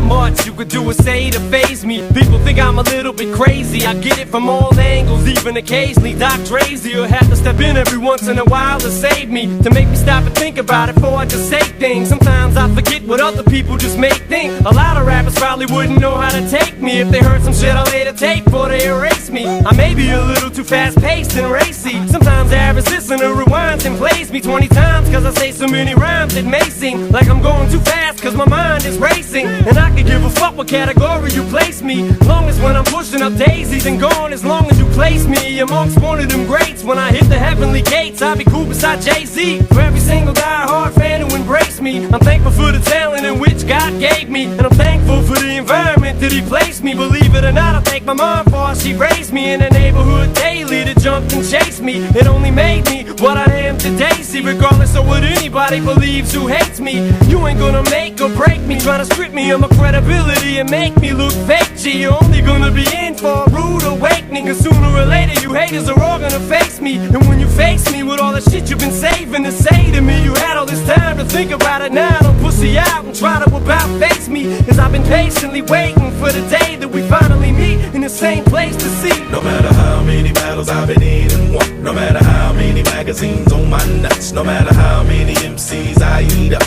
much you could do or say to faze me. People think I'm a little bit crazy. I get it from all angles, even occasionally. Doc Drazy will have to step in every once in a while to save me, to make me stop and think about it before I just say things. Sometimes I forget what other people just make think. A lot of rappers probably wouldn't know how to take me if they heard some shit I later take before they erase me. I may be a little too fast-paced and racy. Sometimes I resist and rewinds and plays me 20 times, cause I say so many rhymes it may seem like I'm going too fast cause my mind is racing. And I could give a fuck what category you place me, long as when I'm pushing up daisies and gone, as long as you place me amongst one of them greats. When I hit the heavenly gates, I'll be cool beside Jay-Z. For every single die-hard fan who embraced me, I'm thankful for the talent in which God gave me, and I'm thankful for the environment that He placed me. Believe it or not, I thank my mom for how she raised me in the neighborhood daily that jumped and chased me. It only made me what I am today. See, regardless of what anybody believes who hates me, you ain't gonna make or break me, trying to strip me of my credibility and make me look fake. G, you're only gonna be in for a rude awakening, cause sooner or later you haters are all gonna face me. And when you face me with all the shit you've been saving to say to me, you had all this time to think about it. Now don't pussy out and try to about face me, cause I've been patiently waiting for the day that we finally meet in the same place to see. No matter how many battles I've been in and won, no matter how many magazines on my nuts, no matter how many MCs I eat up,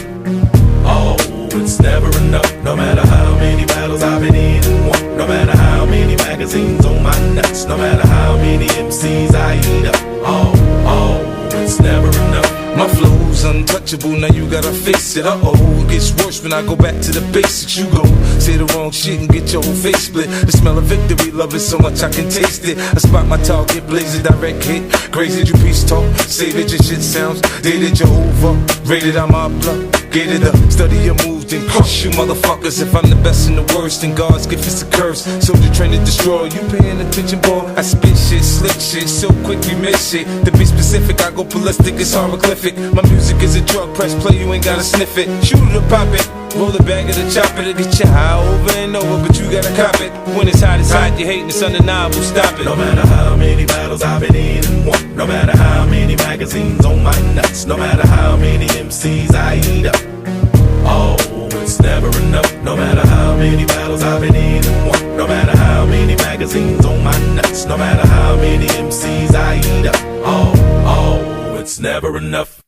oh, it's never enough. No matter how many battles I've been in and won, no matter how many magazines on my nuts, no matter how many MCs I eat up, oh, it's never enough. My flow's untouchable, now you gotta fix it. It gets worse when I go back to the basics. You go say the wrong shit and get your whole face split. The smell of victory, love it so much I can taste it. I spot my target, blaze a direct hit. Crazy, you peace talk, say that your shit sounds dated, you're over. Rated, I'm up, get it up. Study your moves, then crush you motherfuckers. If I'm the best and the worst, then God's gift is a curse. Soldier trained to destroy, you paying attention, boy? I spit shit, slick shit, so quick you miss shit. To be specific, I go ballistic, it's hieroglyphic. My music is a drug, press play, you ain't gotta sniff it. Shoot it or pop it, roll the bag of the chopper to get you high over and over, but you gotta cop it. When it's hot, you hating, it's undeniable, stop it. No matter how many battles I've been in and won, no matter how many magazines on my nuts, no matter how many MCs I eat up, oh, it's never enough. No matter how many battles I've been in and won, no matter how many magazines on my nuts, no matter how many MCs I eat up, oh, it's never enough.